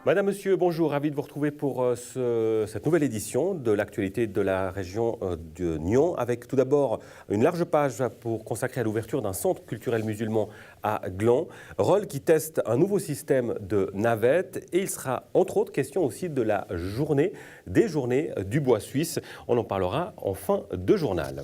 Madame, Monsieur, bonjour, ravi de vous retrouver pour cette nouvelle édition de l'actualité de la région de Nyon, avec tout d'abord une large page consacrée à l'ouverture d'un centre culturel musulman à Gland, Rolle qui teste un nouveau système de navettes, et il sera entre autres question aussi de la journée, des journées du bois suisse. On en parlera en fin de journal.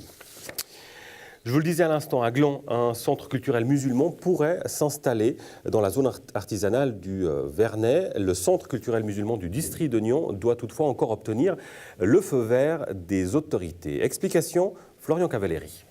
Je vous le disais à l'instant, à Gland, un centre culturel musulman pourrait s'installer dans la zone artisanale du Vernet. Le centre culturel musulman du district de Nyon doit toutefois encore obtenir le feu vert des autorités. Explication, Florian Cavalleri.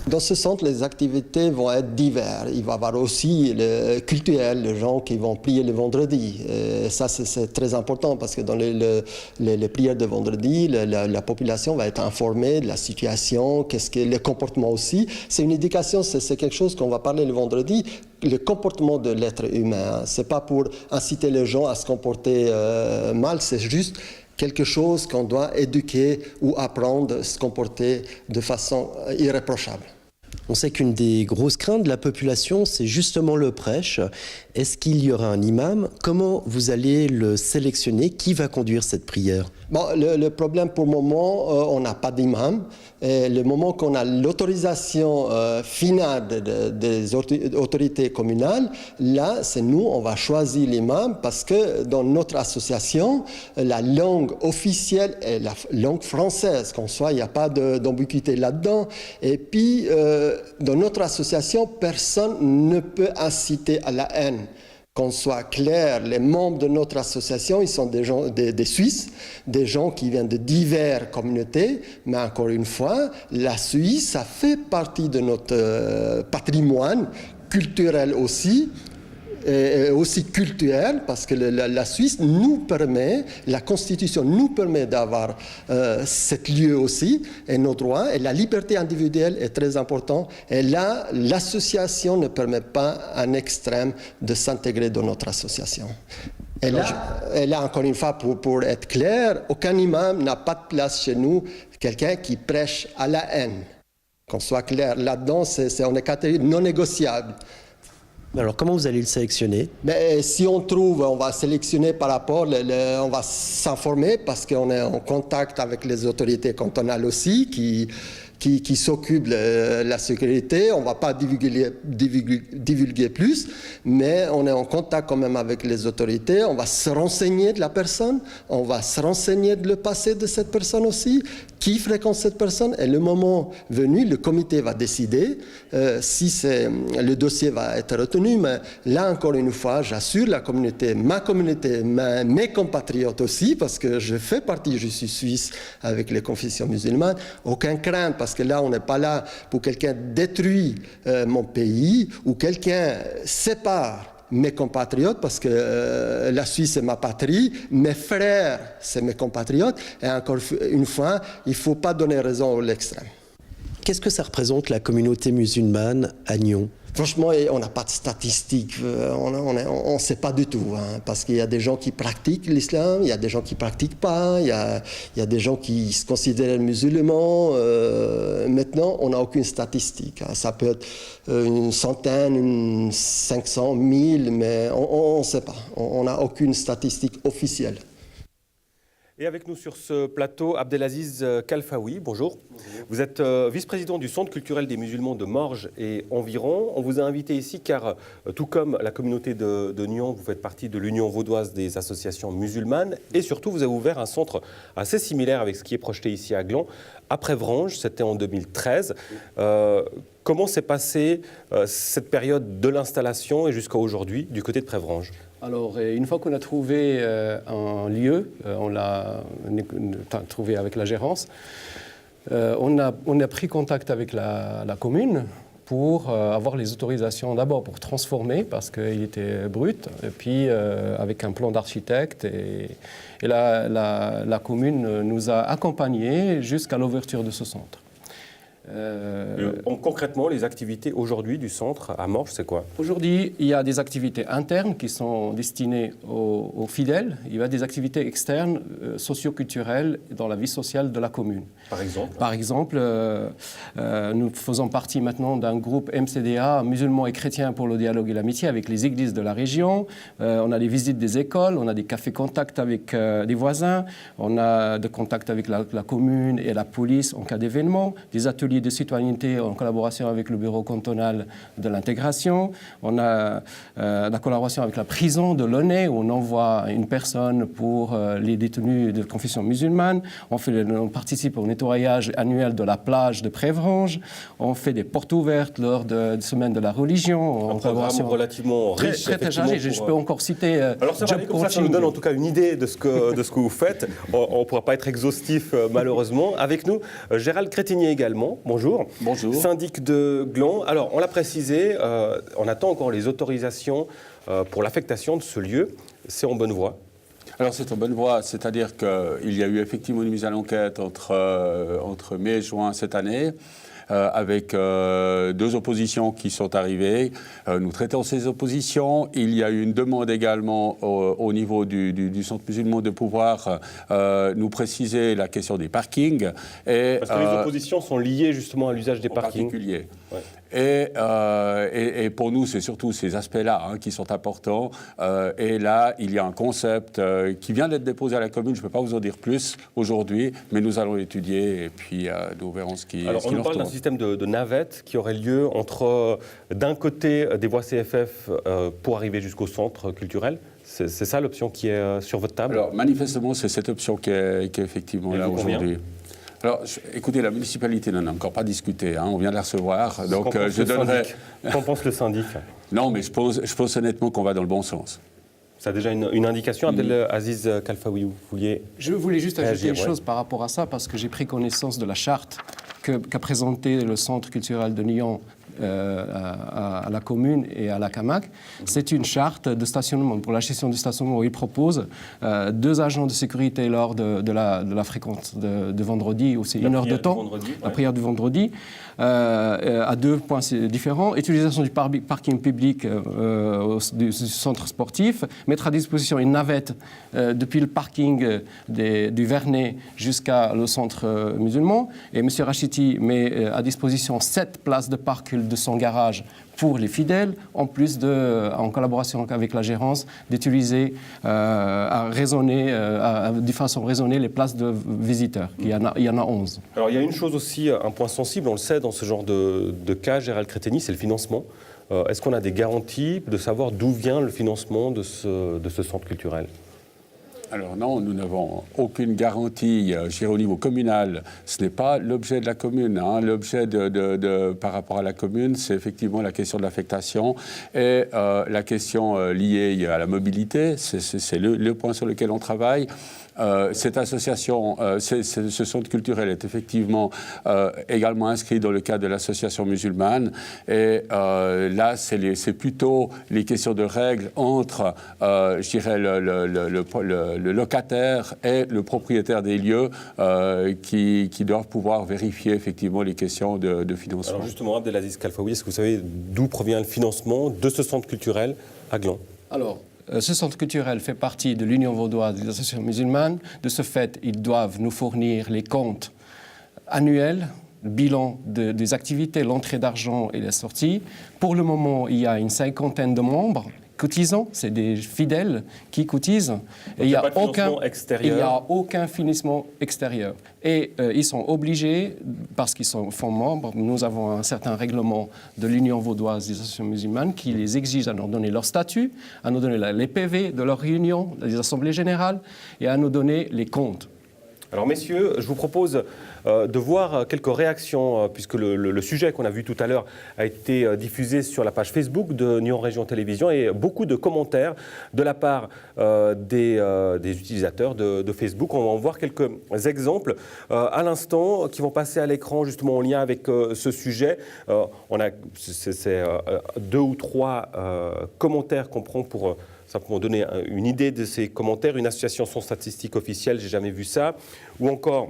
Dans ce centre, les activités vont être diverses. Il va y avoir aussi le culturel, les gens qui vont prier le vendredi. Et ça, c'est très important parce que dans les prières de vendredi, la population va être informée de la situation, le comportement aussi. C'est une éducation, c'est quelque chose qu'on va parler le vendredi, le comportement de l'être humain. Ce n'est pas pour inciter les gens à se comporter mal, c'est juste quelque chose qu'on doit éduquer ou apprendre à se comporter de façon irréprochable. On sait qu'une des grosses craintes de la population, c'est justement le prêche. Est-ce qu'il y aura un imam? Comment vous allez le sélectionner? Qui va conduire cette prière? Bon, le problème pour le moment, on n'a pas d'imam. Et le moment qu'on a l'autorisation finale des autorités communales, là, c'est nous, on va choisir l'imam parce que dans notre association, la langue officielle est la langue française. Qu'on soit, il n'y a pas d'ambiguïté là-dedans. Et puis, dans notre association, personne ne peut inciter à la haine. Qu'on soit clair, les membres de notre association, ils sont des gens, des Suisses, des gens qui viennent de diverses communautés, mais encore une fois, la Suisse, ça fait partie de notre patrimoine culturel aussi, et aussi culturel, parce que la Suisse nous permet, la Constitution nous permet d'avoir cet lieu aussi, et nos droits, et la liberté individuelle est très importante. Et là, l'association ne permet pas à un extrême de s'intégrer dans notre association. Et là, encore une fois, pour être clair, aucun imam n'a pas de place chez nous, quelqu'un qui prêche à la haine. Qu'on soit clair, là-dedans, on est catégorie non négociable. Alors, comment vous allez le sélectionner? Mais si on trouve, on va sélectionner par rapport, on va s'informer parce qu'on est en contact avec les autorités cantonales aussi qui s'occupent de la sécurité. On ne va pas divulguer plus, mais on est en contact quand même avec les autorités. On va se renseigner de la personne, on va se renseigner de le passé de cette personne aussi, qui fréquente cette personne, et le moment venu, le comité va décider si le dossier va être retenu. Mais là, encore une fois, j'assure la communauté, ma communauté, mes compatriotes aussi, parce que je fais partie, je suis suisse avec les confessions musulmanes, aucun crainte, parce que là, on n'est pas là pour quelqu'un détruire mon pays ou quelqu'un sépare mes compatriotes, parce que la Suisse c'est ma patrie, mes frères c'est mes compatriotes, et encore une fois, il ne faut pas donner raison à l'extrême. Qu'est-ce que ça représente la communauté musulmane à Nyon? Franchement, on n'a pas de statistiques, on ne sait pas du tout, hein, parce qu'il y a des gens qui pratiquent l'islam, il y a des gens qui ne pratiquent pas, il y a des gens qui se considèrent musulmans. Maintenant, on n'a aucune statistique. Hein. Ça peut être une centaine, 500, 1000, mais on ne sait pas. On n'a aucune statistique officielle. Et avec nous sur ce plateau, Abdelaziz Kalfaoui, bonjour. Bonjour. Vous êtes vice-président du Centre culturel des musulmans de Morges et environ. On vous a invité ici car, tout comme la communauté de Nyon, vous faites partie de l'Union vaudoise des associations musulmanes, et surtout vous avez ouvert un centre assez similaire avec ce qui est projeté ici à Gland, à Prévranges, c'était en 2013. Comment s'est passée cette période de l'installation et jusqu'à aujourd'hui du côté de Prévranges ? Alors, une fois qu'on a trouvé un lieu, on l'a trouvé avec la gérance, on a pris contact avec la commune pour avoir les autorisations d'abord pour transformer parce qu'il était brut, et puis avec un plan d'architecte. Et la commune nous a accompagnés jusqu'à l'ouverture de ce centre. Concrètement, les activités aujourd'hui du centre à Morges, c'est quoi? Aujourd'hui, il y a des activités internes qui sont destinées aux fidèles. Il y a des activités externes, socio-culturelles, dans la vie sociale de la commune. Par exemple, nous faisons partie maintenant d'un groupe MCDA, musulmans et chrétiens pour le dialogue et l'amitié, avec les églises de la région. On a des visites des écoles, on a des cafés contacts avec des voisins, on a des contacts avec la commune et la police en cas d'événement, des ateliers de citoyenneté en collaboration avec le bureau cantonal de l'intégration. On a la collaboration avec la prison de Launay où on envoie une personne pour les détenus de confession musulmane. On participe au nettoyage annuel de la plage de Prévrange. On fait des portes ouvertes lors de semaines de la religion. Un programme relativement riche. Très chargé. Je peux encore citer... Alors ça va aller comme ça nous donne en tout cas une idée de ce que vous faites. On ne pourra pas être exhaustif malheureusement. Avec nous, Gérald Crétigny également. Bonjour. Bonjour. Syndic de Gland. Alors, on l'a précisé, on attend encore les autorisations pour l'affectation de ce lieu. C'est en bonne voie? Alors, c'est en bonne voie, c'est-à-dire qu'il y a eu effectivement une mise à l'enquête entre mai et juin cette année. Avec deux oppositions qui sont arrivées. Nous traitons ces oppositions. Il y a eu une demande également au niveau du centre musulman de pouvoir nous préciser la question des parkings. Parce que les oppositions sont liées justement à l'usage des parkings. En particulier. Ouais. Et pour nous, c'est surtout ces aspects-là qui sont importants. Et là, il y a un concept qui vient d'être déposé à la commune. Je ne peux pas vous en dire plus aujourd'hui, mais nous allons l'étudier et puis nous verrons ce qui Alors, on nous parle d'un système de navette qui aurait lieu entre, d'un côté, des voies CFF pour arriver jusqu'au centre culturel. C'est ça l'option qui est sur votre table? Alors, manifestement, c'est cette option qui est effectivement là aujourd'hui. Alors, écoutez, la municipalité n'en a encore pas discuté, on vient de la recevoir, donc je donnerai... Qu'en pense le syndic? Non, mais je pense honnêtement qu'on va dans le bon sens. Ça a déjà une indication, Abdelaziz Khalfaoui, vous vouliez... Je voulais juste ajouter une chose par rapport à ça, parce que j'ai pris connaissance de la charte qu'a présentée le Centre culturel de Nyon à la commune et à la CAMAC. C'est une charte de stationnement, pour la gestion du stationnement, où il propose 2 agents de sécurité lors de la fréquence de vendredi, où c'est 1 heure de temps, la prière du vendredi, à 2 points différents. Utilisation du parking public du centre sportif, mettre à disposition une navette depuis le parking du Vernet jusqu'à le centre musulman. Et M. Rachiti met à disposition 7 places de parc de son garage pour les fidèles, en plus en collaboration avec la gérance, d'utiliser de façon raisonnée les places de visiteurs. Il y en a 11. Alors il y a une chose aussi, un point sensible, on le sait dans ce genre de cas, Gérald Crétigny, c'est le financement. Est-ce qu'on a des garanties de savoir d'où vient le financement de ce centre culturel ? Alors non, nous n'avons aucune garantie, au niveau communal. Ce n'est pas l'objet de la commune. L'objet par rapport à la commune, c'est effectivement la question de l'affectation et la question liée à la mobilité. C'est le point sur lequel on travaille. Cette association, ce centre culturel est effectivement également inscrit dans le cadre de l'association musulmane. Et là, c'est plutôt les questions de règles entre, je dirais, le locataire et le propriétaire des lieux qui doivent pouvoir vérifier effectivement les questions de financement. Alors justement, Abdelaziz Khalfaoui, est-ce que vous savez d'où provient le financement de ce centre culturel à Gland ? Alors, ce centre culturel fait partie de l'Union vaudoise des associations musulmanes. De ce fait, ils doivent nous fournir les comptes annuels, le bilan des activités, l'entrée d'argent et la sortie. Pour le moment, il y a une 50aine de membres cotisants, c'est des fidèles qui cotisent. Et il n'y a aucun financement extérieur. Et ils sont obligés, parce qu'ils sont membres, nous avons un certain règlement de l'Union vaudoise des associations musulmanes qui les exige à nous donner leur statut, à nous donner les PV de leur réunion, des assemblées générales, et à nous donner les comptes. Alors messieurs, je vous propose de voir quelques réactions, puisque le sujet qu'on a vu tout à l'heure a été diffusé sur la page Facebook de Nyon Région Télévision, et beaucoup de commentaires de la part des utilisateurs de Facebook. On va en voir quelques exemples à l'instant qui vont passer à l'écran justement en lien avec ce sujet. C'est 2 ou 3 commentaires qu'on prend pour... simplement donner une idée de ces commentaires. Une association sans statistique officielle, j'ai jamais vu ça. Ou encore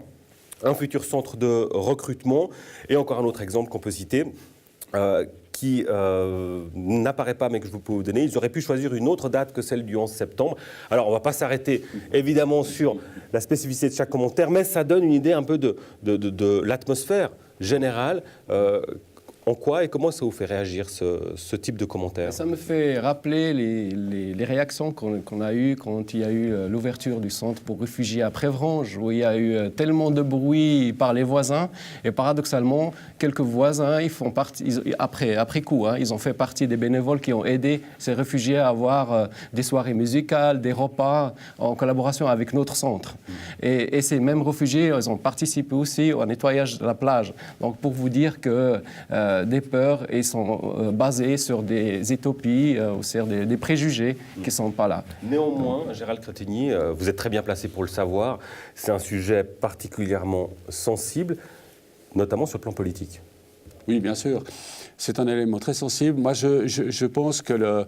un futur centre de recrutement. Et encore un autre exemple qu'on peut citer, qui n'apparaît pas mais que je peux vous donner. Ils auraient pu choisir une autre date que celle du 11 septembre. Alors on ne va pas s'arrêter évidemment sur la spécificité de chaque commentaire, mais ça donne une idée un peu de l'atmosphère générale. En quoi et comment ça vous fait réagir ce type de commentaires? Ça me fait rappeler les réactions qu'on a eues quand il y a eu l'ouverture du centre pour réfugiés à Prévranges, où il y a eu tellement de bruit par les voisins. Et paradoxalement, quelques voisins, après coup, ils ont fait partie des bénévoles qui ont aidé ces réfugiés à avoir des soirées musicales, des repas en collaboration avec notre centre. Et ces mêmes réfugiés, ils ont participé aussi au nettoyage de la plage. Donc pour vous dire que des peurs et sont basées sur des utopies ou sur des préjugés qui ne sont pas là. Néanmoins, Gérald Cretigny, vous êtes très bien placé pour le savoir, c'est un sujet particulièrement sensible, notamment sur le plan politique. Oui, bien sûr. C'est un élément très sensible. Moi, je pense que le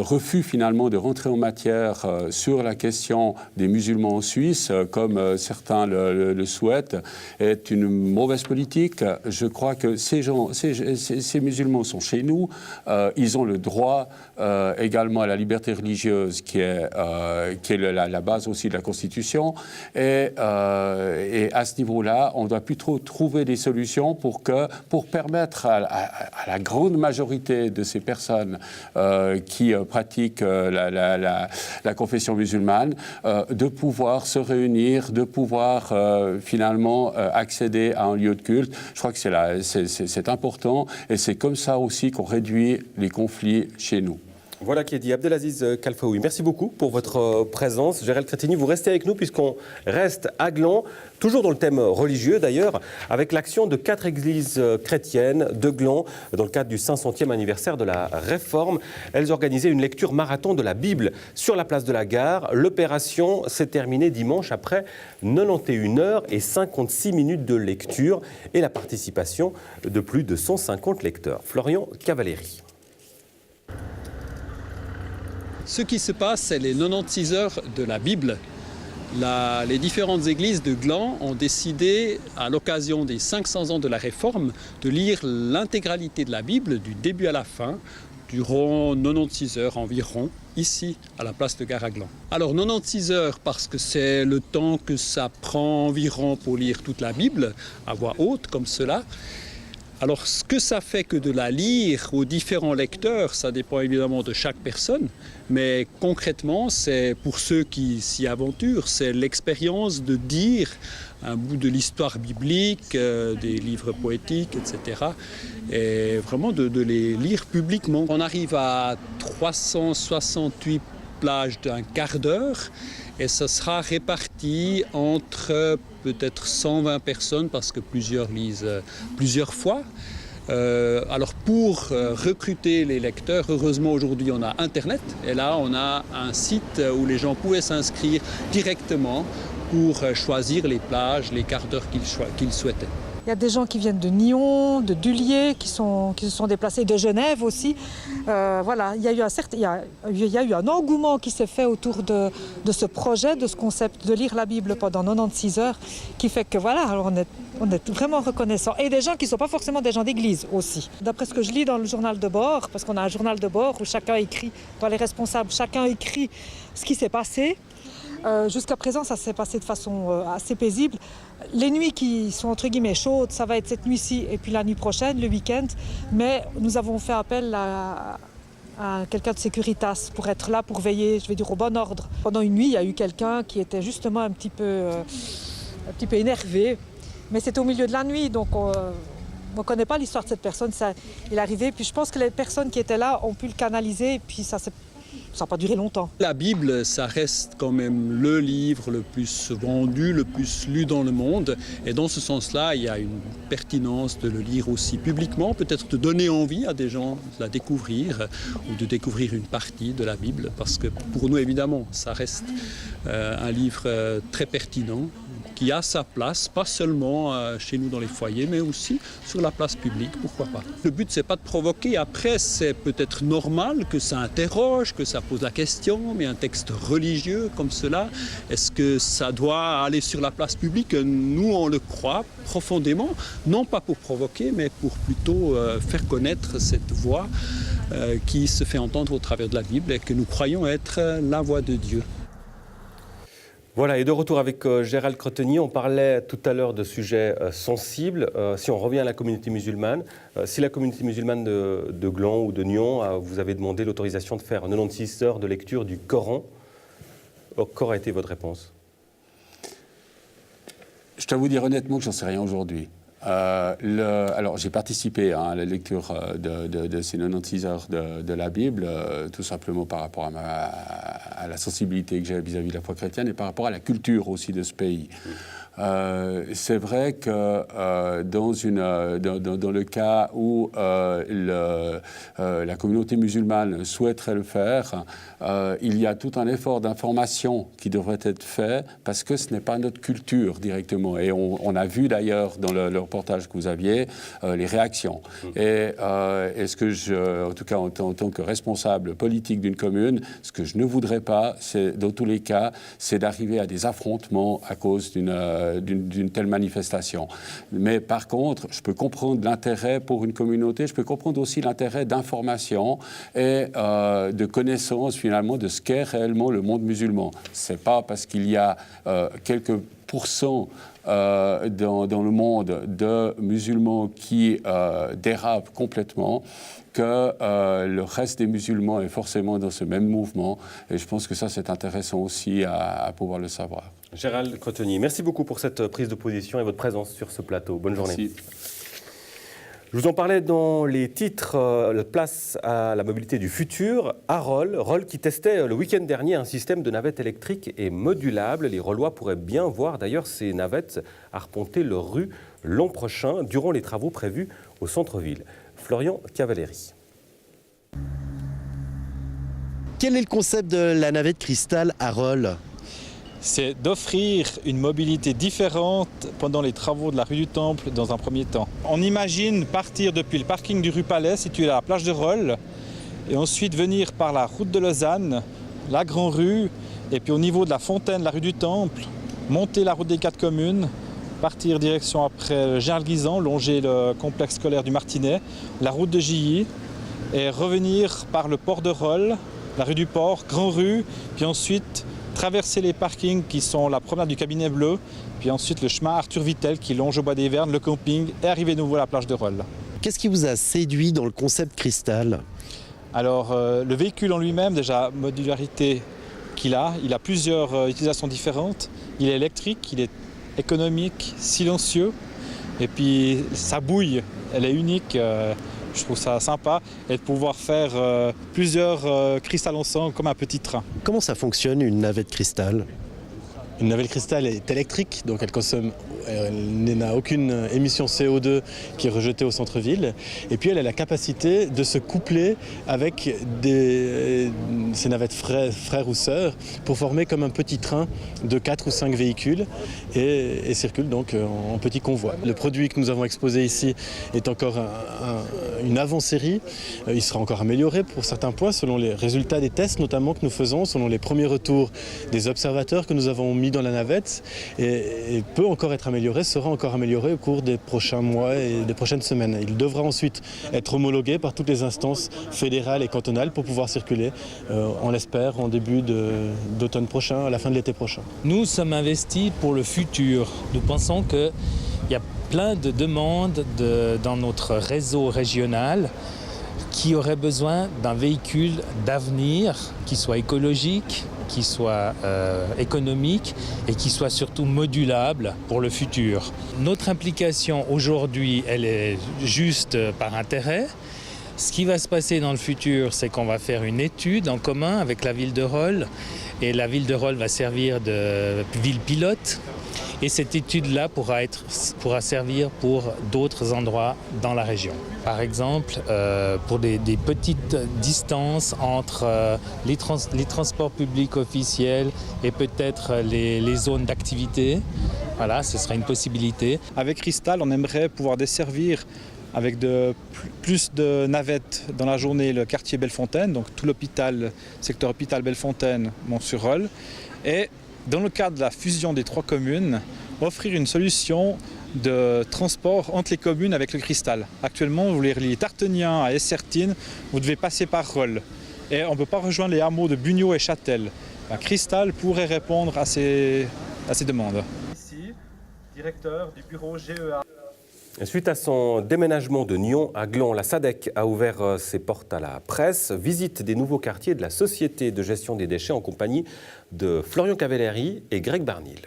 refus finalement de rentrer en matière sur la question des musulmans en Suisse, comme certains le souhaitent, est une mauvaise politique. Je crois que ces musulmans sont chez nous. Ils ont le droit également à la liberté religieuse, qui est la base aussi de la Constitution. Et à ce niveau-là, on doit plutôt trouver des solutions pour permettre à la grande majorité de ces personnes qui pratiquent la confession musulmane de pouvoir se réunir, de pouvoir finalement accéder à un lieu de culte. Je crois que c'est important et c'est comme ça aussi qu'on réduit les conflits chez nous. Voilà qui est dit. Abdelaziz Khalfaoui, merci beaucoup pour votre présence. Gérald Cretigny, vous restez avec nous puisqu'on reste à Gland, toujours dans le thème religieux d'ailleurs, avec l'action de 4 églises chrétiennes de Gland dans le cadre du 500e anniversaire de la Réforme. Elles organisaient une lecture marathon de la Bible sur la place de la Gare. L'opération s'est terminée dimanche après 91 heures et 56 minutes de lecture et la participation de plus de 150 lecteurs. Florian Cavalleri. Ce qui se passe, c'est les 96 heures de la Bible. Les différentes églises de Gland ont décidé, à l'occasion des 500 ans de la Réforme, de lire l'intégralité de la Bible, du début à la fin, durant 96 heures environ, ici, à la place de Gare à Gland. Alors 96 heures parce que c'est le temps que ça prend environ pour lire toute la Bible, à voix haute, comme cela. Alors, ce que ça fait que de la lire aux différents lecteurs, ça dépend évidemment de chaque personne, mais concrètement, c'est pour ceux qui s'y aventurent, c'est l'expérience de dire un bout de l'histoire biblique, des livres poétiques, etc. Et vraiment de les lire publiquement. On arrive à 368 plages d'un quart d'heure et ça sera réparti entre peut-être 120 personnes parce que plusieurs lisent plusieurs fois. Alors pour recruter les lecteurs, heureusement aujourd'hui on a Internet et là on a un site où les gens pouvaient s'inscrire directement pour choisir les plages, les quarts d'heure qu'ils souhaitaient. Il y a des gens qui viennent de Nyon, de Dullier, qui se sont déplacés, de Genève aussi. Voilà, il y a eu un engouement qui s'est fait autour de ce projet, de ce concept de lire la Bible pendant 96 heures, qui fait que voilà, alors on est vraiment reconnaissants. Et des gens qui ne sont pas forcément des gens d'église aussi. D'après ce que je lis dans le journal de bord, parce qu'on a un journal de bord où chacun écrit, dans les responsables, chacun écrit ce qui s'est passé. Jusqu'à présent, ça s'est passé de façon assez paisible. Les nuits qui sont entre guillemets chaudes, ça va être cette nuit-ci et puis la nuit prochaine, le week-end. Mais nous avons fait appel à quelqu'un de Securitas pour être là, pour veiller, je vais dire, au bon ordre. Pendant une nuit, il y a eu quelqu'un qui était justement un petit peu énervé. Mais c'était au milieu de la nuit, donc on ne connaît pas l'histoire de cette personne. Il est arrivé, puis je pense que les personnes qui étaient là ont pu le canaliser, et puis ça n'a pas duré longtemps. La Bible, ça reste quand même le livre le plus vendu, le plus lu dans le monde. Et dans ce sens-là, il y a une pertinence de le lire aussi publiquement, peut-être de donner envie à des gens de la découvrir ou de découvrir une partie de la Bible. Parce que pour nous, évidemment, ça reste un livre très pertinent qui a sa place, pas seulement chez nous dans les foyers, mais aussi sur la place publique, pourquoi pas. Le but, c'est pas de provoquer, après c'est peut-être normal que ça interroge, que ça pose la question, mais un texte religieux comme cela, est-ce que ça doit aller sur la place publique? Nous, on le croit profondément, non pas pour provoquer, mais pour plutôt faire connaître cette voix qui se fait entendre au travers de la Bible et que nous croyons être la voix de Dieu. Voilà, et de retour avec Gérald Cretonnier, on parlait tout à l'heure de sujets sensibles. Si on revient à la communauté musulmane, si la communauté musulmane de Gland ou de Nyon vous avez demandé l'autorisation de faire 96 heures de lecture du Coran, qu'aurait été votre réponse? Je dois vous dire honnêtement que j'en sais rien aujourd'hui. Alors, j'ai participé à la lecture de ces 96 heures de la Bible, tout simplement par rapport à la sensibilité que j'ai vis-à-vis de la foi chrétienne et par rapport à la culture aussi de ce pays. C'est vrai que dans le cas où la communauté musulmane souhaiterait le faire, il y a tout un effort d'information qui devrait être fait parce que ce n'est pas notre culture directement. Et on a vu d'ailleurs dans le reportage que vous aviez les réactions. Et ce que en tout cas en tant que responsable politique d'une commune, ce que je ne voudrais pas, c'est dans tous les cas, c'est d'arriver à des affrontements à cause d'une telle manifestation. Mais par contre, je peux comprendre l'intérêt pour une communauté, je peux comprendre aussi l'intérêt d'information et de connaissance finalement de ce qu'est réellement le monde musulman. C'est pas parce qu'il y a quelques pourcents dans le monde de musulmans qui dérapent complètement que le reste des musulmans est forcément dans ce même mouvement. Et je pense que ça, c'est intéressant aussi à pouvoir le savoir. Gérald Cretonnier, merci beaucoup pour cette prise de position et votre présence sur ce plateau. Bonne journée. Merci. Je vous en parlais dans les titres, place à la mobilité du futur, à Roll qui testait le week-end dernier un système de navettes électriques et modulables. Les Rollois pourraient bien voir d'ailleurs ces navettes arpenter leur rue l'an prochain, durant les travaux prévus au centre-ville. Florian Cavalleri. Quel est le concept de la navette cristal à Roll ? C'est d'offrir une mobilité différente pendant les travaux de la rue du Temple dans un premier temps. On imagine partir depuis le parking du rue Palais, situé à la plage de Roll, et ensuite venir par la route de Lausanne, la Grande Rue, et puis au niveau de la fontaine de la rue du Temple, monter la route des 4 communes, partir direction après Général-Guisan, longer le complexe scolaire du Martinet, la route de Gilly, et revenir par le port de Roll, la rue du Port, Grande Rue, puis ensuite traverser les parkings qui sont la promenade du Cabinet Bleu, puis ensuite le chemin Arthur Vittel qui longe au bois des Vernes, le camping, et arriver de nouveau à la plage de Roll. Qu'est-ce qui vous a séduit dans le concept cristal ? Alors le véhicule en lui-même, déjà modularité qu'il a, il a plusieurs utilisations différentes. Il est électrique, il est économique, silencieux, et puis sa bouille, elle est unique. Je trouve ça sympa et de pouvoir faire plusieurs cristals ensemble comme un petit train. Comment ça fonctionne une navette cristal ? Une navette cristal est électrique, donc elle n'a aucune émission CO2 qui est rejetée au centre-ville. Et puis elle a la capacité de se coupler avec ces navettes frères ou sœurs pour former comme un petit train de 4 ou 5 véhicules et circule donc en petit convoi. Le produit que nous avons exposé ici est encore une avant-série. Il sera encore amélioré pour certains points selon les résultats des tests notamment que nous faisons, selon les premiers retours des observateurs que nous avons mis dans la navette et peut encore être amélioré, sera encore amélioré au cours des prochains mois et des prochaines semaines. Il devra ensuite être homologué par toutes les instances fédérales et cantonales pour pouvoir circuler, on l'espère, en début d'automne prochain, à la fin de l'été prochain. Nous sommes investis pour le futur. Nous pensons qu'il y a plein de demandes dans notre réseau régional qui auraient besoin d'un véhicule d'avenir qui soit écologique, qui soit économique et qui soit surtout modulable pour le futur. Notre implication aujourd'hui, elle est juste par intérêt. Ce qui va se passer dans le futur, c'est qu'on va faire une étude en commun avec la ville de Roll et la ville de Roll va servir de ville pilote. Et cette étude-là pourra servir pour d'autres endroits dans la région. Par exemple, pour des petites distances entre les transports publics officiels et peut-être les zones d'activité. Voilà, ce serait une possibilité. Avec Cristal, on aimerait pouvoir desservir avec plus de navettes dans la journée le quartier Bellefontaine, donc tout l'hôpital, secteur hôpital Bellefontaine, Mont-sur-Rôle. Et dans le cadre de la fusion des 3 communes, offrir une solution de transport entre les communes avec le Cristal. Actuellement, vous voulez relier Tartenien à Essertine, vous devez passer par Rôle. Et on ne peut pas rejoindre les hameaux de Bugnaud et Châtel. Cristal pourrait répondre à ces demandes. Ici, directeur du bureau GEA. Suite à son déménagement de Nyon à Gland, la SADEC a ouvert ses portes à la presse. Visite des nouveaux quartiers de la Société de gestion des déchets en compagnie de Florian Cavelleri et Greg Barnil.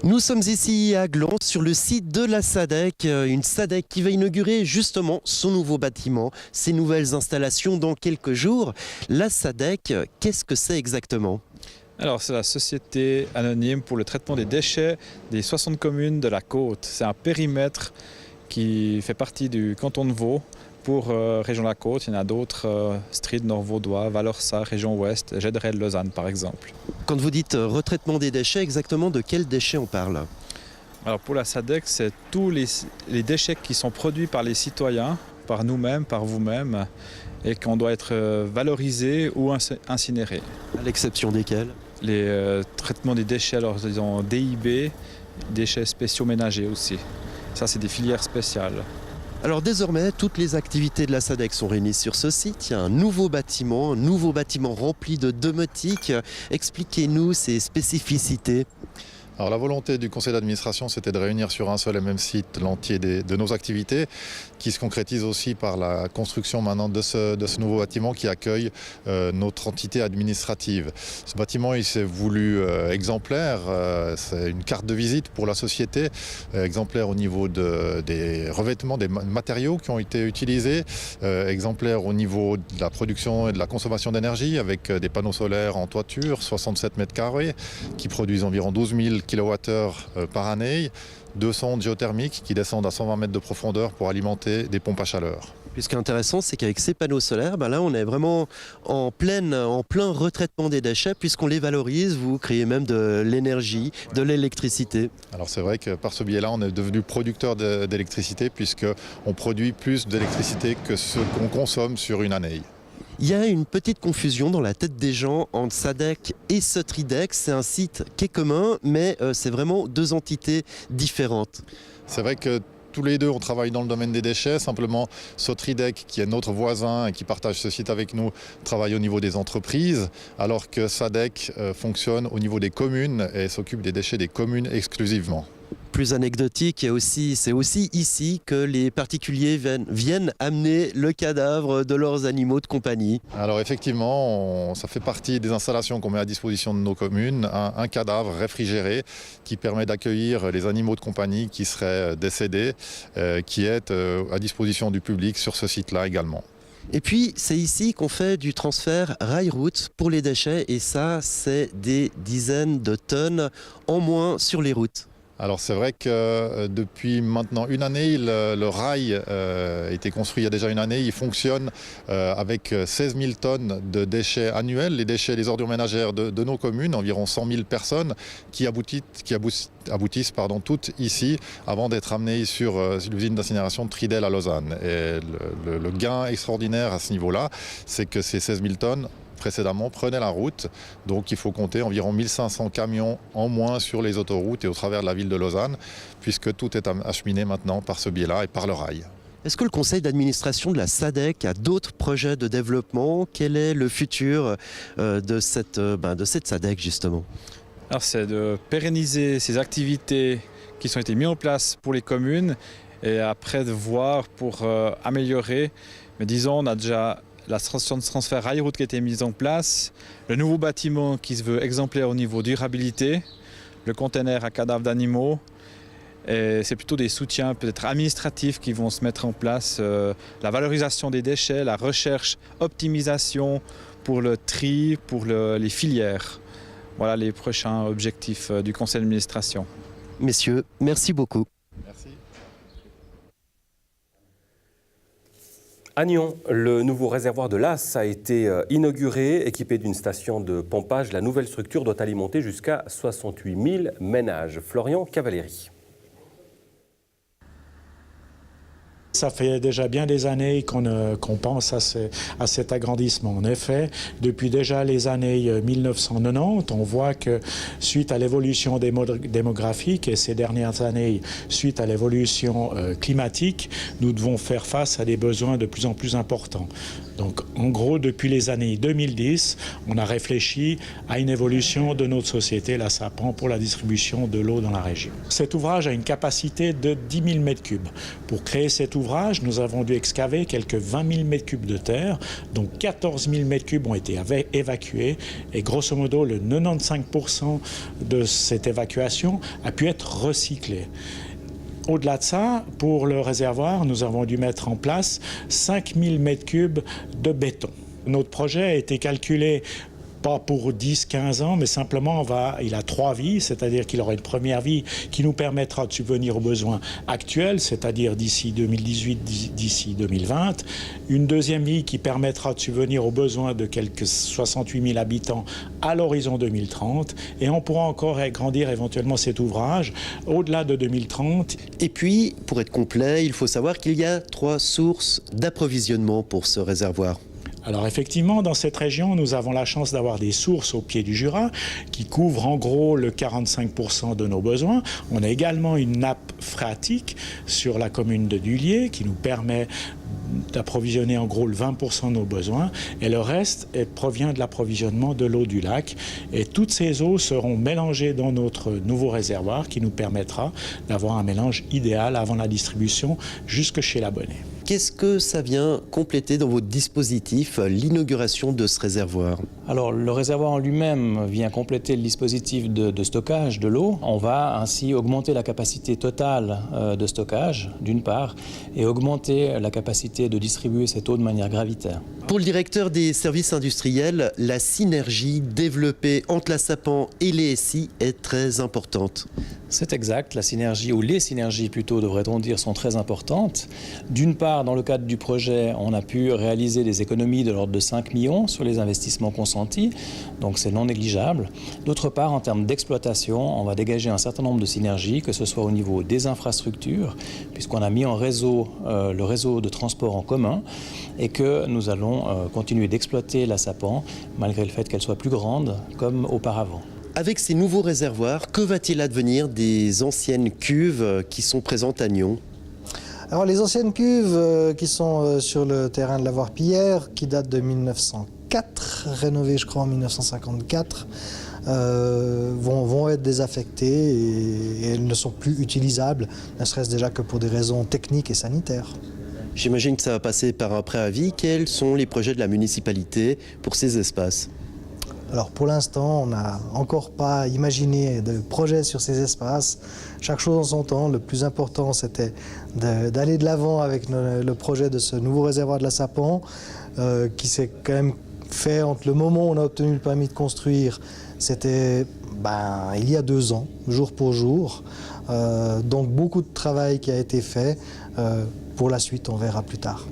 Nous sommes ici à Gland sur le site de la SADEC, une SADEC qui va inaugurer justement son nouveau bâtiment, ses nouvelles installations dans quelques jours. La SADEC, qu'est-ce que c'est exactement ? Alors, c'est la Société anonyme pour le traitement des déchets des 60 communes de la côte. C'est un périmètre qui fait partie du canton de Vaud pour région de la côte. Il y en a d'autres, Strid, Nord-Vaudois, Valorsa, région ouest, Gédrel, Lausanne par exemple. Quand vous dites retraitement des déchets, exactement de quels déchets on parle ? Alors pour la SADEC, c'est tous les déchets qui sont produits par les citoyens, par nous-mêmes, par vous-même, et qu'on doit être valorisés ou incinérés. À l'exception desquels ? Les traitements des déchets, alors disons DIB, déchets spéciaux ménagers aussi. Ça, c'est des filières spéciales. Alors désormais, toutes les activités de la SADEC sont réunies sur ce site. Il y a un nouveau bâtiment rempli de domotique. Expliquez-nous ses spécificités. Alors la volonté du conseil d'administration, c'était de réunir sur un seul et même site l'entier de nos activités, qui se concrétise aussi par la construction maintenant de ce nouveau bâtiment qui accueille notre entité administrative. Ce bâtiment, il s'est voulu exemplaire, c'est une carte de visite pour la société, exemplaire au niveau des revêtements, des matériaux qui ont été utilisés, exemplaire au niveau de la production et de la consommation d'énergie, avec des panneaux solaires en toiture, 67 mètres carrés, qui produisent environ 12 000 kWh par année, 2 sondes géothermiques qui descendent à 120 mètres de profondeur pour alimenter des pompes à chaleur. Puis ce qui est intéressant, c'est qu'avec ces panneaux solaires, là on est vraiment en plein retraitement des déchets, puisqu'on les valorise, vous créez même de l'énergie, de l'électricité. Alors c'est vrai que par ce biais-là, on est devenu producteur d'électricité, puisqu'on produit plus d'électricité que ce qu'on consomme sur une année. Il y a une petite confusion dans la tête des gens entre SADEC et Sotridec. C'est un site qui est commun, mais c'est vraiment 2 entités différentes. C'est vrai que tous les deux, on travaille dans le domaine des déchets. Simplement, Sotridec, qui est notre voisin et qui partage ce site avec nous, travaille au niveau des entreprises, alors que SADEC fonctionne au niveau des communes et s'occupe des déchets des communes exclusivement. Plus anecdotique, c'est aussi ici que les particuliers viennent amener le cadavre de leurs animaux de compagnie. Alors effectivement, ça fait partie des installations qu'on met à disposition de nos communes, un cadavre réfrigéré qui permet d'accueillir les animaux de compagnie qui seraient décédés, qui est à disposition du public sur ce site-là également. Et puis, c'est ici qu'on fait du transfert rail-route pour les déchets, et ça, c'est des dizaines de tonnes en moins sur les routes. Alors c'est vrai que depuis maintenant une année, le rail a été construit il y a déjà une année. Il fonctionne avec 16 000 tonnes de déchets annuels, les déchets, les ordures ménagères de nos communes, environ 100 000 personnes qui aboutissent toutes ici avant d'être amenées sur l'usine d'incinération de Tridel à Lausanne. Et le gain extraordinaire à ce niveau-là, c'est que ces 16 000 tonnes précédemment prenaient la route, donc il faut compter environ 1500 camions en moins sur les autoroutes et au travers de la ville de Lausanne, puisque tout est acheminé maintenant par ce biais-là et par le rail. Est-ce que le conseil d'administration de la SADEC a d'autres projets de développement ? Quel est le futur de cette SADEC justement ? Alors c'est de pérenniser ces activités qui ont été mises en place pour les communes et après de voir pour améliorer. Mais disons, on a déjà la station de transfert rail-route qui a été mise en place, le nouveau bâtiment qui se veut exemplaire au niveau durabilité, le conteneur à cadavres d'animaux. Et c'est plutôt des soutiens peut-être administratifs qui vont se mettre en place, la valorisation des déchets, la recherche, optimisation pour le tri, pour les filières. voilà les prochains objectifs du conseil d'administration. Messieurs, merci beaucoup. Merci. À Nyon, le nouveau réservoir de l'As a été inauguré, équipé d'une station de pompage. La nouvelle structure doit alimenter jusqu'à 68 000 ménages. Florian Cavalieri. Ça fait déjà bien des années qu'on pense à cet agrandissement. En effet, depuis déjà les années 1990, on voit que suite à l'évolution démographique et ces dernières années, suite à l'évolution climatique, nous devons faire face à des besoins de plus en plus importants. Donc, en gros, depuis les années 2010, on a réfléchi à une évolution de notre société, la Sapan, pour la distribution de l'eau dans la région. Cet ouvrage a une capacité de 10 000 m3. Pour créer cet ouvrage, nous avons dû excaver quelques 20 000 m3 de terre, dont 14 000 m3 ont été évacués. Et grosso modo, le 95% de cette évacuation a pu être recyclé. Au-delà de ça, pour le réservoir, nous avons dû mettre en place 5000 m3 de béton. Notre projet a été calculé pas pour 10-15 ans, mais simplement il a 3 vies, c'est-à-dire qu'il aura une première vie qui nous permettra de subvenir aux besoins actuels, c'est-à-dire d'ici 2018, d'ici 2020, une deuxième vie qui permettra de subvenir aux besoins de quelques 68 000 habitants à l'horizon 2030, et on pourra encore agrandir éventuellement cet ouvrage au-delà de 2030. Et puis, pour être complet, il faut savoir qu'il y a 3 sources d'approvisionnement pour ce réservoir. Alors effectivement, dans cette région, nous avons la chance d'avoir des sources au pied du Jura qui couvrent en gros le 45% de nos besoins. On a également une nappe phréatique sur la commune de Dullier qui nous permet d'approvisionner en gros le 20% de nos besoins, et le reste provient de l'approvisionnement de l'eau du lac. Et toutes ces eaux seront mélangées dans notre nouveau réservoir qui nous permettra d'avoir un mélange idéal avant la distribution jusque chez l'abonné. Qu'est-ce que ça vient compléter dans votre dispositif, l'inauguration de ce réservoir? Alors, le réservoir en lui-même vient compléter le dispositif de stockage de l'eau. On va ainsi augmenter la capacité totale de stockage, d'une part, et augmenter la capacité de distribuer cette eau de manière gravitaire. Pour le directeur des services industriels, la synergie développée entre la Sapan et les SI est très importante. C'est exact, la synergie, ou les synergies plutôt, devrait-on dire, sont très importantes. D'une part, dans le cadre du projet, on a pu réaliser des économies de l'ordre de 5 millions sur les investissements consentis, donc c'est non négligeable. D'autre part, en termes d'exploitation, on va dégager un certain nombre de synergies, que ce soit au niveau des infrastructures, puisqu'on a mis en réseau le réseau de transport en commun, et que nous allons continuer d'exploiter la Sapan, malgré le fait qu'elle soit plus grande, comme auparavant. Avec ces nouveaux réservoirs, que va-t-il advenir des anciennes cuves qui sont présentes à Nyon? Alors les anciennes cuves qui sont sur le terrain de la Voire-Pillière, qui datent de 1904, rénovées je crois en 1954, vont être désaffectées et elles ne sont plus utilisables, ne serait-ce déjà que pour des raisons techniques et sanitaires. J'imagine que ça va passer par un préavis. Quels sont les projets de la municipalité pour ces espaces? Alors pour l'instant, on n'a encore pas imaginé de projet sur ces espaces. Chaque chose en son temps. Le plus important, c'était d'aller de l'avant avec le projet de ce nouveau réservoir de la Sapan, qui s'est quand même fait entre le moment où on a obtenu le permis de construire, c'était il y a 2 ans, jour pour jour. Donc beaucoup de travail qui a été fait. Pour la suite, on verra plus tard.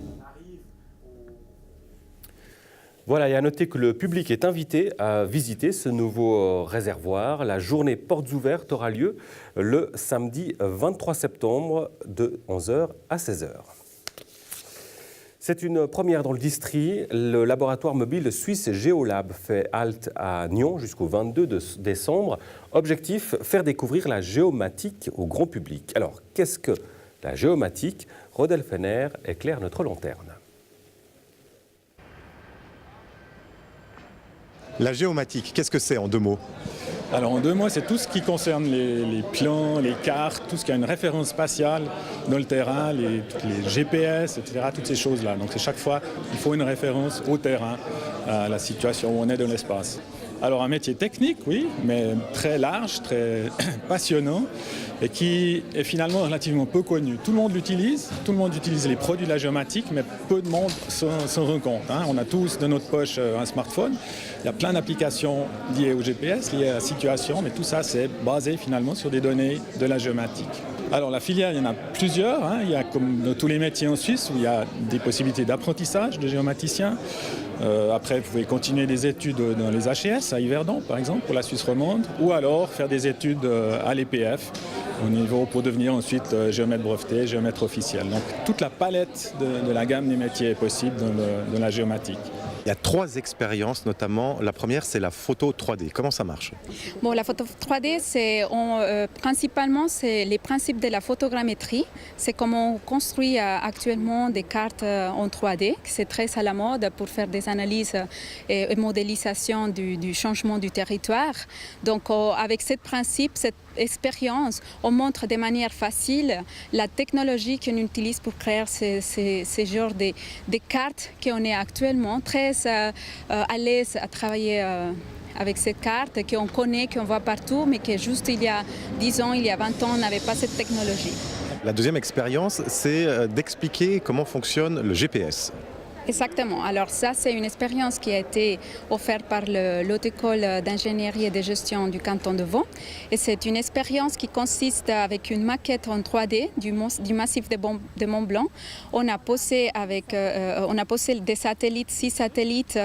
Voilà, et à noter que le public est invité à visiter ce nouveau réservoir. La journée portes ouvertes aura lieu le samedi 23 septembre de 11h à 16h. C'est une première dans le district. Le laboratoire mobile Suisse Géolab fait halte à Nyon jusqu'au 22 décembre. Objectif, faire découvrir la géomatique au grand public. Alors, qu'est-ce que la géomatique? Rodel Fenner éclaire notre lanterne. La géomatique, qu'est-ce que c'est en 2 mots? Alors en 2 mots, c'est tout ce qui concerne les plans, les cartes, tout ce qui a une référence spatiale dans le terrain, les GPS, etc., toutes ces choses-là. Donc c'est chaque fois, il faut une référence au terrain, à la situation où on est dans l'espace. Alors un métier technique, oui, mais très large, très passionnant et qui est finalement relativement peu connu. Tout le monde l'utilise, tout le monde utilise les produits de la géomatique, mais peu de monde s'en rend compte. On a tous dans notre poche un smartphone. Il y a plein d'applications liées au GPS, liées à la situation, mais tout ça c'est basé finalement sur des données de la géomatique. Alors la filière, il y en a plusieurs. Il y a comme dans tous les métiers en Suisse où il y a des possibilités d'apprentissage de géomaticiens. Après, vous pouvez continuer des études dans les HES, à Yverdon par exemple, pour la Suisse romande, ou alors faire des études à l'EPF au niveau pour devenir ensuite géomètre breveté, géomètre officiel. Donc toute la palette de la gamme des métiers est possible dans la géomatique. Il y a 3 expériences notamment. La première, c'est la photo 3D. Comment ça marche? Bon, la photo 3D, principalement, c'est les principes de la photogrammétrie. C'est comment on construit actuellement des cartes en 3D. C'est très à la mode pour faire des analyses et modélisation du changement du territoire. Donc, avec ce principe, cette expérience, on montre de manière facile la technologie qu'on utilise pour créer ces genres de cartes qu'on est actuellement très à l'aise à travailler avec cette carte qu'on connaît, qu'on voit partout, mais que juste il y a 10 ans, il y a 20 ans, on n'avait pas cette technologie. La deuxième expérience, c'est d'expliquer comment fonctionne le GPS. Exactement. Alors ça, c'est une expérience qui a été offerte par l'Haute École d'ingénierie et de gestion du canton de Vaud. Et c'est une expérience qui consiste avec une maquette en 3D du massif de Mont Blanc. On a posé des satellites, 6 satellites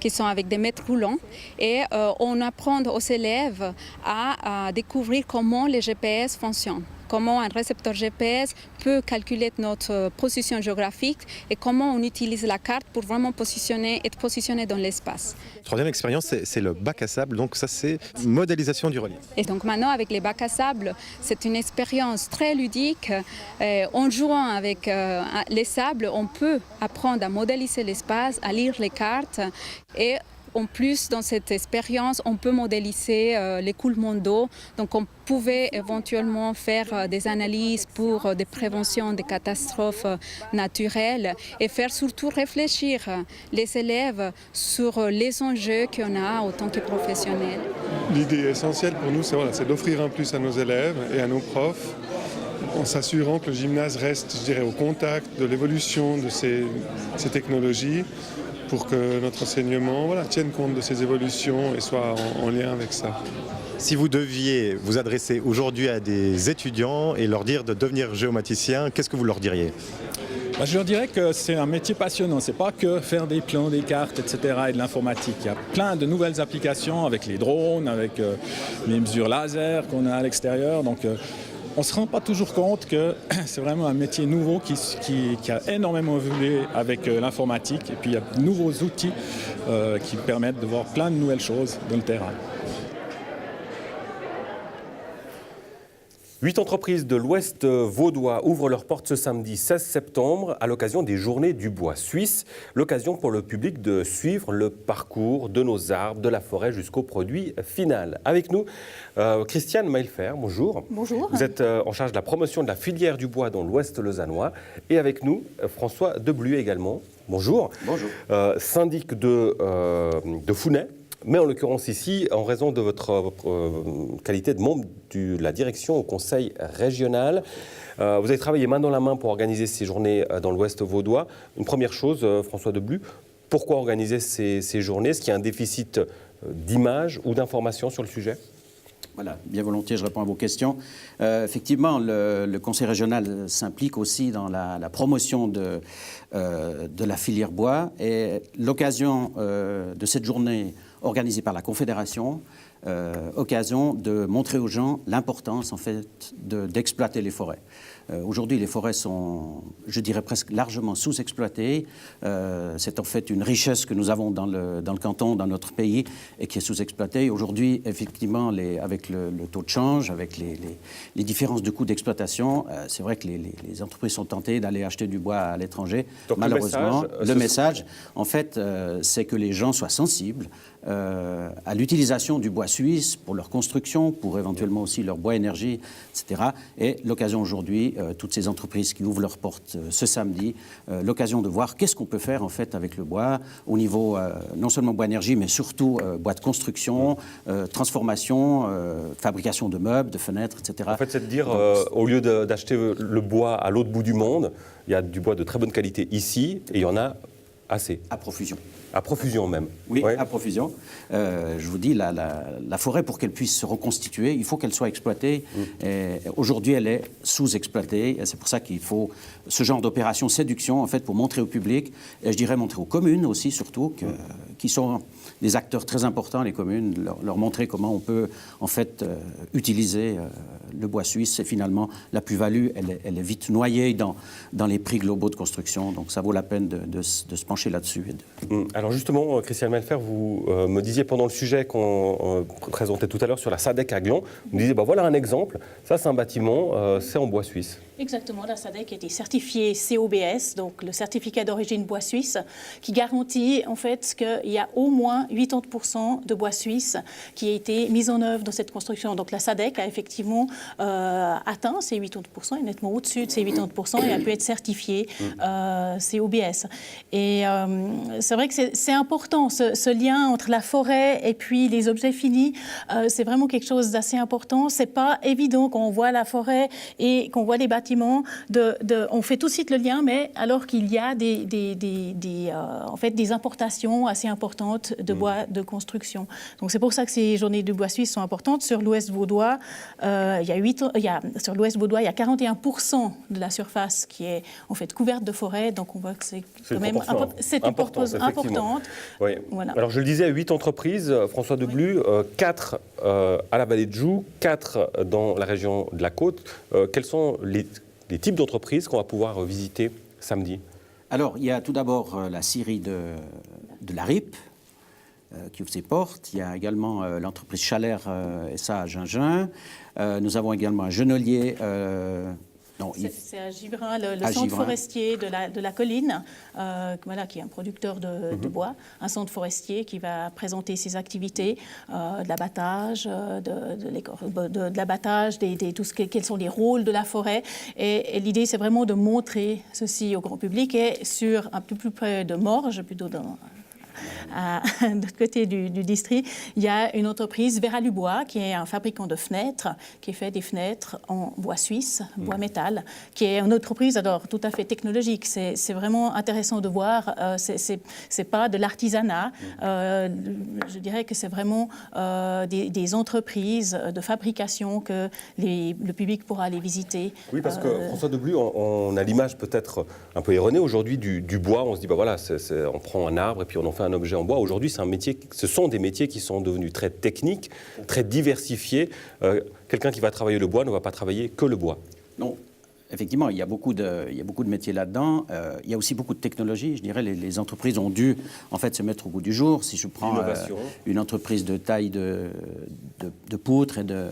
qui sont avec des mètres roulants. Et on apprend aux élèves à découvrir comment les GPS fonctionnent. Comment un récepteur GPS peut calculer notre position géographique et comment on utilise la carte pour vraiment être positionné dans l'espace. Troisième expérience, c'est le bac à sable. Donc ça, c'est modélisation du relief. Et donc maintenant, avec les bacs à sable, c'est une expérience très ludique. En jouant avec les sables, on peut apprendre à modéliser l'espace, à lire les cartes et en plus, dans cette expérience, on peut modéliser l'écoulement d'eau. Donc, on pouvait éventuellement faire des analyses pour des préventions des catastrophes naturelles et faire surtout réfléchir les élèves sur les enjeux qu'on a en tant que professionnels. L'idée essentielle pour nous, c'est d'offrir un plus à nos élèves et à nos profs en s'assurant que le gymnase reste, je dirais, au contact de l'évolution de ces technologies, pour que notre enseignement tienne compte de ces évolutions et soit en lien avec ça. Si vous deviez vous adresser aujourd'hui à des étudiants et leur dire de devenir géomaticien, qu'est-ce que vous leur diriez? Je leur dirais que c'est un métier passionnant. C'est pas que faire des plans, des cartes, etc. et de l'informatique. Il y a plein de nouvelles applications avec les drones, avec les mesures laser qu'on a à l'extérieur. Donc, on ne se rend pas toujours compte que c'est vraiment un métier nouveau qui a énormément évolué avec l'informatique. Et puis il y a de nouveaux outils qui permettent de voir plein de nouvelles choses dans le terrain. 8 entreprises de l'Ouest vaudois ouvrent leurs portes ce samedi 16 septembre à l'occasion des Journées du bois suisse. L'occasion pour le public de suivre le parcours de nos arbres, de la forêt jusqu'au produit final. Avec nous, Christiane Mailfer, bonjour. Bonjour. Vous êtes en charge de la promotion de la filière du bois dans l'Ouest lausannois. Et avec nous, François Deblu également. Bonjour. Bonjour. Syndic de Founet. Mais en l'occurrence ici, en raison de votre qualité de membre de la direction au conseil régional, vous avez travaillé main dans la main pour organiser ces journées dans l'Ouest vaudois. Une première chose, François Deblu, pourquoi organiser ces journées? Est-ce qu'il y a un déficit d'image ou d'information sur le sujet? Voilà, bien volontiers, je réponds à vos questions. Effectivement, le conseil régional s'implique aussi dans la promotion de la filière bois. Et l'occasion de cette journée organisée par la Confédération, occasion de montrer aux gens l'importance en fait d'exploiter les forêts. Aujourd'hui, les forêts sont, je dirais, presque largement sous-exploitées. C'est en fait une richesse que nous avons dans le canton, dans notre pays, et qui est sous-exploitée. Aujourd'hui, effectivement, avec le taux de change, avec les différences de coûts d'exploitation, c'est vrai que les entreprises sont tentées d'aller acheter du bois à l'étranger. Donc, malheureusement, le message, en fait, c'est que les gens soient sensibles à l'utilisation du bois suisse pour leur construction, pour éventuellement aussi leur bois énergie, etc. Et l'occasion aujourd'hui, toutes ces entreprises qui ouvrent leurs portes ce samedi, l'occasion de voir qu'est-ce qu'on peut faire en fait avec le bois au niveau non seulement bois énergie, mais surtout bois de construction, transformation, fabrication de meubles, de fenêtres, etc. En fait, c'est de dire, au lieu d'acheter le bois à l'autre bout du monde, il y a du bois de très bonne qualité ici et il y en a assez. À profusion. À profusion même. Oui, ouais. À profusion. Je vous dis, la forêt, pour qu'elle puisse se reconstituer, il faut qu'elle soit exploitée. Aujourd'hui, elle est sous-exploitée. C'est pour ça qu'il faut ce genre d'opération séduction, en fait, pour montrer au public, et je dirais montrer aux communes aussi, surtout, qui sont des acteurs très importants, les communes, leur montrer comment on peut, en fait, utiliser le bois suisse. Et finalement, la plus-value, elle est vite noyée dans les prix globaux de construction. Donc, ça vaut la peine de se pencher là-dessus. Alors justement, Christiane Melfer, vous me disiez pendant le sujet qu'on présentait tout à l'heure sur la SADEC à Gland, vous me disiez, voilà un exemple, ça c'est un bâtiment, c'est en bois suisse. Exactement, la SADEC a été certifiée COBS, donc le certificat d'origine bois suisse, qui garantit en fait qu'il y a au moins 80% de bois suisse qui a été mis en œuvre dans cette construction. Donc la SADEC a effectivement atteint ces 80%, et nettement au-dessus de ces 80%, et a pu être certifiée COBS. Et c'est vrai que c'est important, ce lien entre la forêt et puis les objets finis, c'est vraiment quelque chose d'assez important. C'est pas évident quand on voit la forêt et qu'on voit les bâtiments, on fait tout de suite le lien, mais alors qu'il y a en fait, des importations assez importantes de bois de construction. Donc c'est pour ça que ces journées de bois suisse sont importantes. Sur l'Ouest vaudois, sur l'Ouest vaudois, il y a 41% de la surface qui est en fait couverte de forêt. Donc on voit que c'est quand même importante. Oui. Voilà. Alors je le disais, 8 entreprises, François Deblu, 4 à la vallée de Joux, 4 dans la région de la Côte. Quels sont les types d'entreprises qu'on va pouvoir visiter samedi? Alors, il y a tout d'abord la scierie de la RIP qui ouvre ses portes. Il y a également l'entreprise Chalère SA à Gingin. Nous avons également un genolier. C'est à Gibrin, le centre forestier de la colline, qui est un producteur de bois, un centre forestier qui va présenter ses activités, de l'abattage, quels sont les rôles de la forêt. Et l'idée, c'est vraiment de montrer ceci au grand public. Et sur un peu plus près de Morges, plutôt de l'autre côté du district, il y a une entreprise, Vera Lubois, qui est un fabricant de fenêtres, qui fait des fenêtres en bois suisse, bois métal, qui est une entreprise alors tout à fait technologique. C'est vraiment intéressant de voir. C'est pas de l'artisanat. Je dirais que c'est vraiment des entreprises de fabrication que le public pourra aller visiter. Oui, parce que François Deblu, on a l'image peut-être un peu erronée aujourd'hui du bois. On se dit, voilà, on prend un arbre et puis on en fait un objet en bois. Aujourd'hui, ce sont des métiers qui sont devenus très techniques, très diversifiés. Quelqu'un qui va travailler le bois ne va pas travailler que le bois. Non, effectivement, il y a beaucoup de métiers là-dedans. Il y a aussi beaucoup de technologies. Je dirais les entreprises ont dû en fait se mettre au goût du jour. Si je prends une entreprise de taille de poutres et de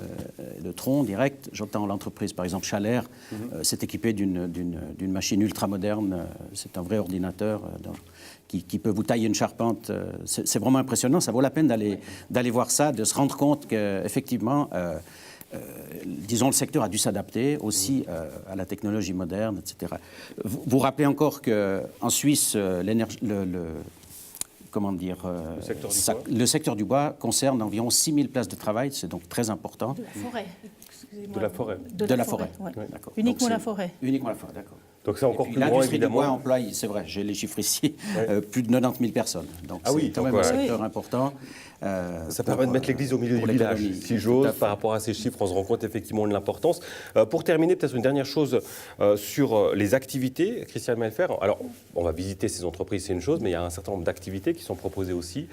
troncs direct, j'entends l'entreprise par exemple Chalère, s'est équipée d'une machine ultra moderne. C'est un vrai ordinateur. Qui peut vous tailler une charpente. C'est vraiment impressionnant. Ça vaut la peine d'aller voir ça, de se rendre compte qu'effectivement, disons, le secteur a dû s'adapter aussi à la technologie moderne, etc. Vous rappelez encore qu'en Suisse, le secteur du bois concerne environ 6 000 places de travail. C'est donc très important. De la forêt. De la forêt. De la forêt. Ouais. Uniquement la forêt. Uniquement la forêt, d'accord. Donc c'est encore plus grand, l'industrie évidemment. du bois emploie, c'est vrai, j'ai les chiffres ici, plus de 90 000 personnes. Donc c'est quand même un secteur important. Ça permet de mettre l'église au milieu du village, si j'ose. Par rapport à ces chiffres, on se rend compte effectivement de l'importance. Pour terminer, peut-être une dernière chose sur les activités. Christiane Melfer, alors on va visiter ces entreprises, c'est une chose, mais il y a un certain nombre d'activités qui sont proposées aussi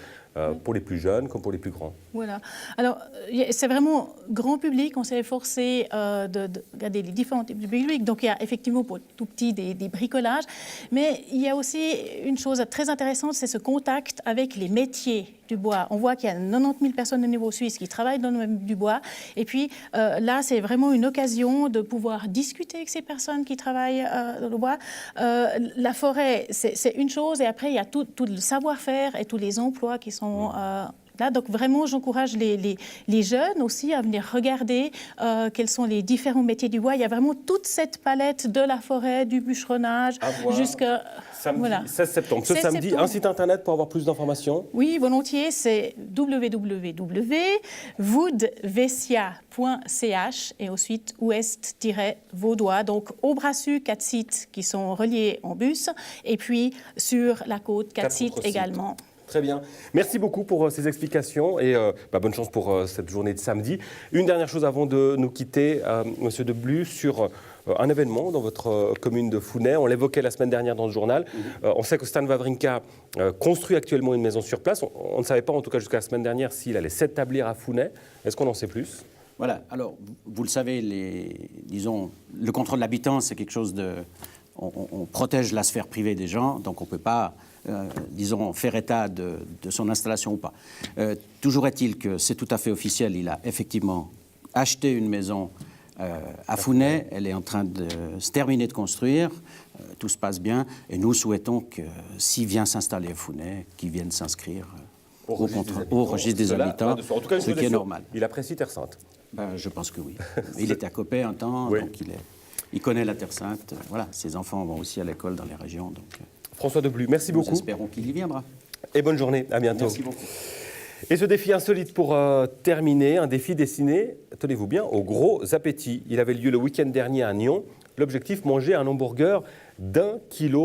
pour les plus jeunes comme pour les plus grands. Voilà. Alors, c'est vraiment grand public. On s'est efforcé de regarder les différents types de public. Donc, il y a effectivement pour tout petit des bricolages. Mais il y a aussi une chose très intéressante, c'est ce contact avec les métiers du bois. On voit qu'il y a 90 000 personnes au niveau suisse qui travaillent dans le domaine du bois. Et puis, là, c'est vraiment une occasion de pouvoir discuter avec ces personnes qui travaillent dans le bois. La forêt, c'est une chose. Et après, il y a tout le savoir-faire et tous les emplois qui sont là. Donc vraiment, j'encourage les jeunes aussi à venir regarder quels sont les différents métiers du bois. Il y a vraiment toute cette palette de la forêt, du bûcheronnage, jusqu'à... Samedi, voilà. 16 septembre. Ce 16 samedi, septembre. un site internet pour avoir plus d'informations? Oui, volontiers, c'est www.woodvesia.ch et ensuite ouest-vaudois. Donc au Brassus, 4 sites qui sont reliés en bus et puis sur la côte, 4 sites également. Très bien. Merci beaucoup pour ces explications et bonne chance pour cette journée de samedi. Une dernière chose avant de nous quitter, Monsieur Deblu, sur un événement dans votre commune de Founet. On l'évoquait la semaine dernière dans le journal. On sait que Stan Wawrinka construit actuellement une maison sur place. On ne savait pas, en tout cas jusqu'à la semaine dernière, s'il allait s'établir à Founet. Est-ce qu'on en sait plus? Voilà. Alors, vous le savez, le contrôle de l'habitant, c'est quelque chose de... On protège la sphère privée des gens, donc on ne peut pas, faire état de son installation ou pas. Toujours est-il que c'est tout à fait officiel. Il a effectivement acheté une maison à Founet. Elle est en train de se terminer de construire. Tout se passe bien. Et nous souhaitons que s'il vient s'installer à Founet, qu'il vienne s'inscrire au registre des habitants, en tout cas, ce qui est normal. Il apprécie Terre Sainte. Je pense que oui. Il était à Coppet un temps, donc il connaît la Terre Sainte. Voilà, ses enfants vont aussi à l'école dans les régions. Donc, François Deblu, merci beaucoup. Nous espérons qu'il y viendra. Et bonne journée, à bientôt. Merci beaucoup. Et ce défi insolite pour terminer, un défi destiné, tenez-vous bien, aux gros appétits. Il avait lieu le week-end dernier à Nyon. L'objectif, manger un hamburger d'1,5 kg.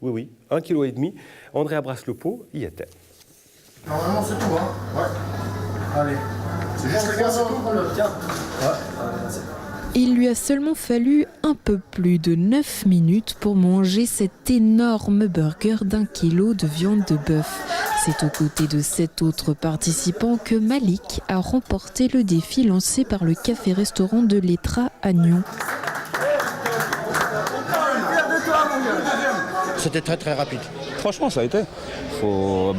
Oui, 1,5 kg. Andrea Braslopo y était. Normalement, c'est tout, hein? Ouais. Allez. C'est juste les gars, c'est tout. Tiens. Ouais. Il lui a seulement fallu un peu plus de 9 minutes pour manger cet énorme burger d'1 kilo de viande de bœuf. C'est aux côtés de 7 autres participants que Malik a remporté le défi lancé par le café-restaurant de l'Etra à Nyon. C'était très très rapide. Franchement, ça a été.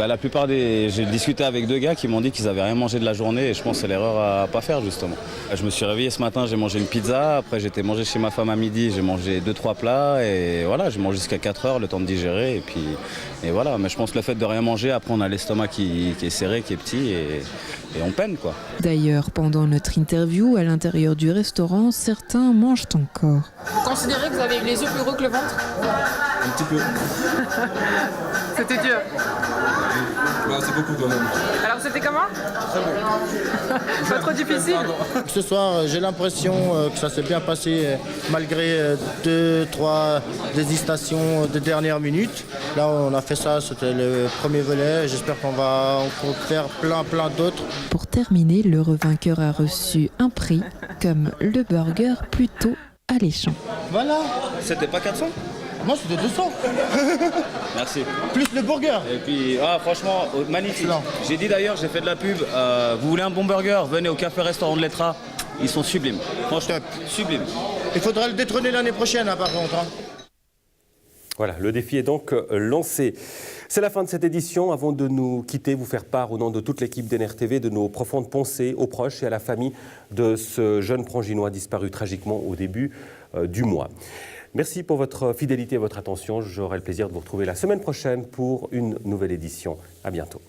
La plupart j'ai discuté avec 2 gars qui m'ont dit qu'ils n'avaient rien mangé de la journée et je pense que c'est l'erreur à ne pas faire justement. Je me suis réveillé ce matin, j'ai mangé une pizza, après j'étais mangé chez ma femme à midi, j'ai mangé 2-3 plats et voilà, j'ai mangé jusqu'à 4 heures, le temps de digérer et voilà. Mais je pense que le fait de rien manger, après on a l'estomac qui est serré, qui est petit et on peine quoi. D'ailleurs, pendant notre interview à l'intérieur du restaurant, certains mangent encore. Vous considérez que vous avez eu les yeux plus gros que le ventre? Un petit peu. C'était dur. C'est beaucoup quand même. Alors c'était comment? Très bon. Pas trop difficile? Ce soir, j'ai l'impression que ça s'est bien passé malgré 2-3 hésitations de dernière minute. Là, on a fait ça, c'était le premier volet. J'espère qu'on va en faire plein d'autres. Pour terminer, le vainqueur a reçu un prix, comme le burger plutôt alléchant. Voilà. C'était pas 400? Non, c'était 200. Merci. Plus le burger. Et puis, franchement, magnifique. J'ai dit d'ailleurs, j'ai fait de la pub. Vous voulez un bon burger? Venez au café-restaurant de l'Etra. Ils sont sublimes. Franchement, sublimes. Il faudra le détrôner l'année prochaine, par contre. Voilà, le défi est donc lancé. C'est la fin de cette édition. Avant de nous quitter, vous faire part au nom de toute l'équipe d'NRTV de nos profondes pensées aux proches et à la famille de ce jeune pranginois disparu tragiquement au début du mois. Merci pour votre fidélité et votre attention. J'aurai le plaisir de vous retrouver la semaine prochaine pour une nouvelle édition. À bientôt.